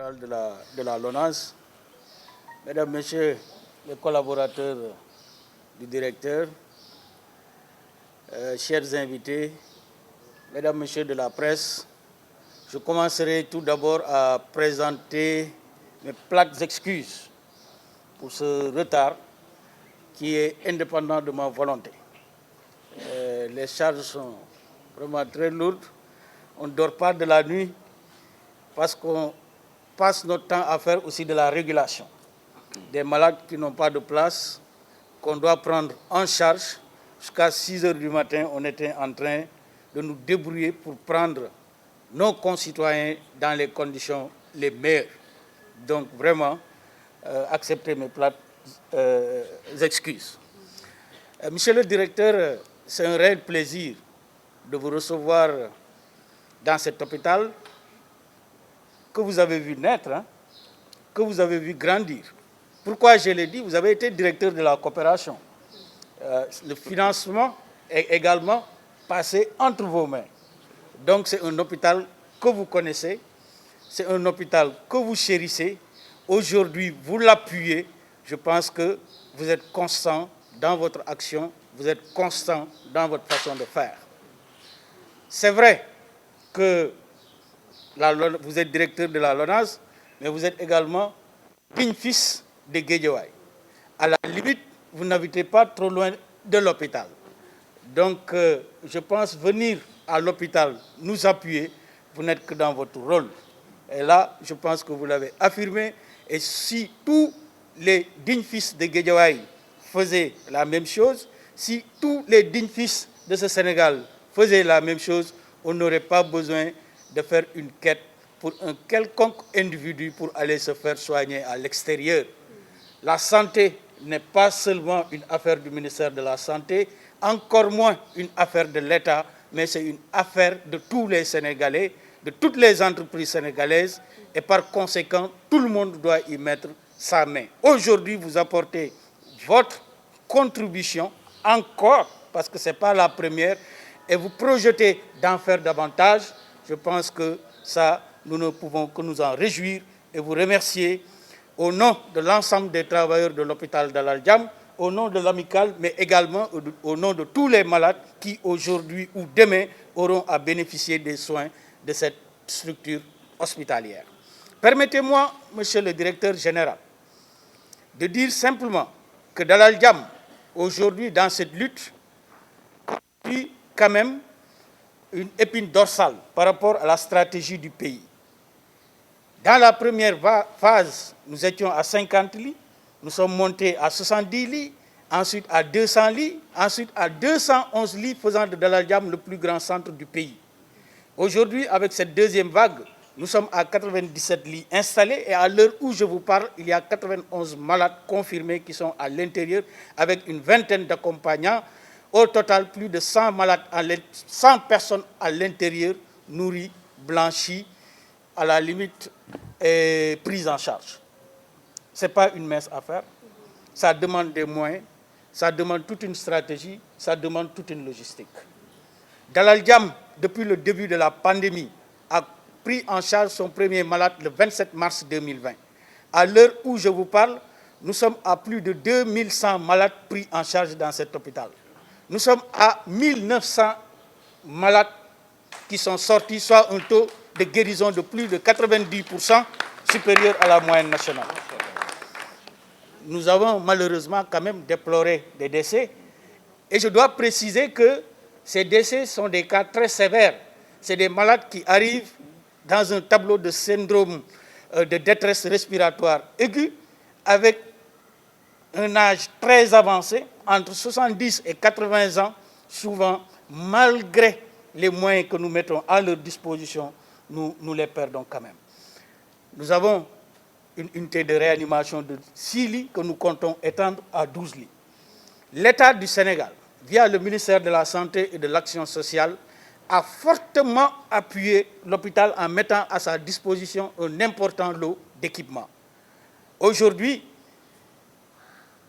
général de la LONASE, Mesdames, Messieurs les collaborateurs du directeur, chers invités, Mesdames, Messieurs de la presse, je commencerai tout d'abord à présenter mes plates excuses pour ce retard qui est indépendant de ma volonté. Les charges sont vraiment très lourdes. On ne dort pas de la nuit parce qu'on passe notre temps à faire aussi de la régulation. Des malades qui n'ont pas de place, qu'on doit prendre en charge. Jusqu'à 6 heures du matin, on était en train de nous débrouiller pour prendre nos concitoyens dans les conditions les meilleures. Donc vraiment, acceptez mes plates excuses. Monsieur le directeur, c'est un réel plaisir de vous recevoir dans cet hôpital que vous avez vu naître, que vous avez vu grandir. Pourquoi je l'ai dit? Vous avez été directeur de la coopération. Le financement est également passé entre vos mains. Donc c'est un hôpital que vous connaissez, c'est un hôpital que vous chérissez. Aujourd'hui, vous l'appuyez. Je pense que vous êtes constant dans votre action, vous êtes constant dans votre façon de faire. C'est vrai que vous êtes directeur de la LONASE, mais vous êtes également digne fils de Guédiawaye. À la limite, vous n'habitez pas trop loin de l'hôpital. Donc, je pense venir à l'hôpital nous appuyer, vous n'êtes que dans votre rôle. Et là, je pense que vous l'avez affirmé. Et si tous les dignes fils de Guédiawaye faisaient la même chose, si tous les dignes fils de ce Sénégal faisaient la même chose, on n'aurait pas besoin de faire une quête pour un quelconque individu pour aller se faire soigner à l'extérieur. La santé n'est pas seulement une affaire du ministère de la Santé, encore moins une affaire de l'État, mais c'est une affaire de tous les Sénégalais, de toutes les entreprises sénégalaises, et par conséquent, tout le monde doit y mettre sa main. Aujourd'hui, vous apportez votre contribution, encore, parce que ce n'est pas la première, et vous projetez d'en faire davantage. Je pense que ça, nous ne pouvons que nous en réjouir et vous remercier au nom de l'ensemble des travailleurs de l'hôpital Dalal Jamm, au nom de l'amicale, mais également au nom de tous les malades qui aujourd'hui ou demain auront à bénéficier des soins de cette structure hospitalière. Permettez-moi, monsieur le directeur général, de dire simplement que Dalal Jamm, aujourd'hui, dans cette lutte, constitue quand même une épine dorsale par rapport à la stratégie du pays. Dans la première phase, nous étions à 50 lits, nous sommes montés à 70 lits, ensuite à 200 lits, ensuite à 211 lits, faisant de Dalal Jamm le plus grand centre du pays. Aujourd'hui, avec cette deuxième vague, nous sommes à 97 lits installés et à l'heure où je vous parle, il y a 91 malades confirmés qui sont à l'intérieur avec une vingtaine d'accompagnants. Au total, plus de 100 personnes à l'intérieur, nourries, blanchies, à la limite, prises en charge. Ce n'est pas une mince affaire. Ça demande des moyens, ça demande toute une stratégie, ça demande toute une logistique. Dalal Jamm, depuis le début de la pandémie, a pris en charge son premier malade le 27 mars 2020. À l'heure où je vous parle, nous sommes à plus de 2100 malades pris en charge dans cet hôpital. Nous sommes à 1900 malades qui sont sortis, soit un taux de guérison de plus de 90% supérieur à la moyenne nationale. Nous avons malheureusement quand même déploré des décès. Et je dois préciser que ces décès sont des cas très sévères. C'est des malades qui arrivent dans un tableau de syndrome de détresse respiratoire aiguë avec un âge très avancé, entre 70 et 80 ans, souvent, malgré les moyens que nous mettons à leur disposition, nous les perdons quand même. Nous avons une unité de réanimation de 6 lits que nous comptons étendre à 12 lits. L'État du Sénégal, via le ministère de la Santé et de l'Action sociale, a fortement appuyé l'hôpital en mettant à sa disposition un important lot d'équipements. Aujourd'hui,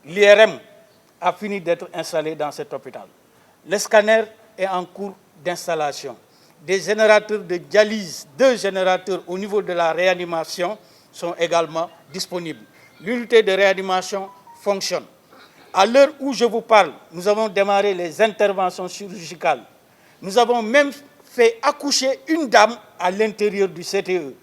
l'IRM a fini d'être installé dans cet hôpital. Le scanner est en cours d'installation. Des générateurs de dialyse, 2 générateurs au niveau de la réanimation sont également disponibles. L'unité de réanimation fonctionne. À l'heure où je vous parle, nous avons démarré les interventions chirurgicales. Nous avons même fait accoucher une dame à l'intérieur du CTE.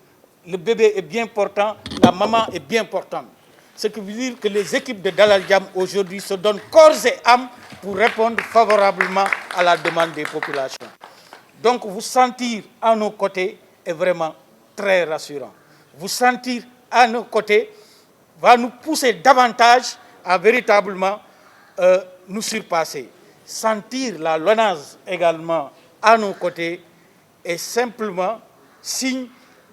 Le bébé est bien portant, la maman est bien portante. Ce qui veut dire que les équipes de Dalal Jamm aujourd'hui se donnent corps et âme pour répondre favorablement à la demande des populations. Donc vous sentir à nos côtés est vraiment très rassurant. Vous sentir à nos côtés va nous pousser davantage à véritablement nous surpasser. Sentir la LONASE également à nos côtés est simplement signe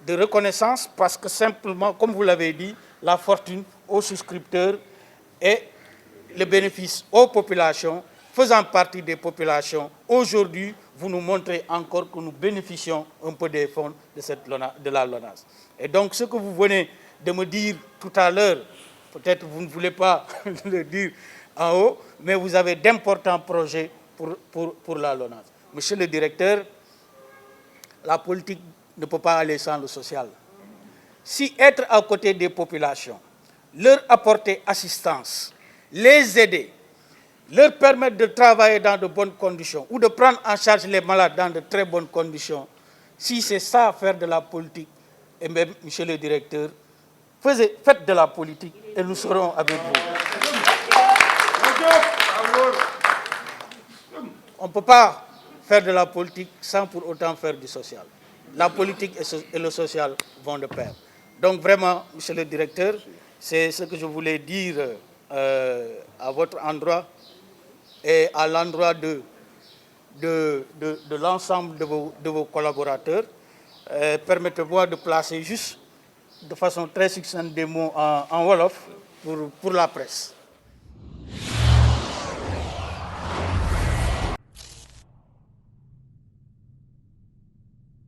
de reconnaissance parce que simplement, comme vous l'avez dit, la fortune aux souscripteurs et le bénéfice aux populations, faisant partie des populations. Aujourd'hui, vous nous montrez encore que nous bénéficions un peu des fonds de la LONASE. Et donc, ce que vous venez de me dire tout à l'heure, peut-être vous ne voulez pas le dire en haut, mais vous avez d'importants projets pour la LONASE. Monsieur le directeur, la politique ne peut pas aller sans le social. Si être à côté des populations, leur apporter assistance, les aider, leur permettre de travailler dans de bonnes conditions ou de prendre en charge les malades dans de très bonnes conditions, si c'est ça faire de la politique, et même, monsieur le directeur, faites de la politique et nous serons avec vous. On ne peut pas faire de la politique sans pour autant faire du social. La politique et le social vont de pair. Donc vraiment, monsieur le directeur, c'est ce que je voulais dire à votre endroit et à l'endroit de l'ensemble de vos collaborateurs. Permettez-moi de placer juste de façon très succincte des mots en Wolof pour la presse.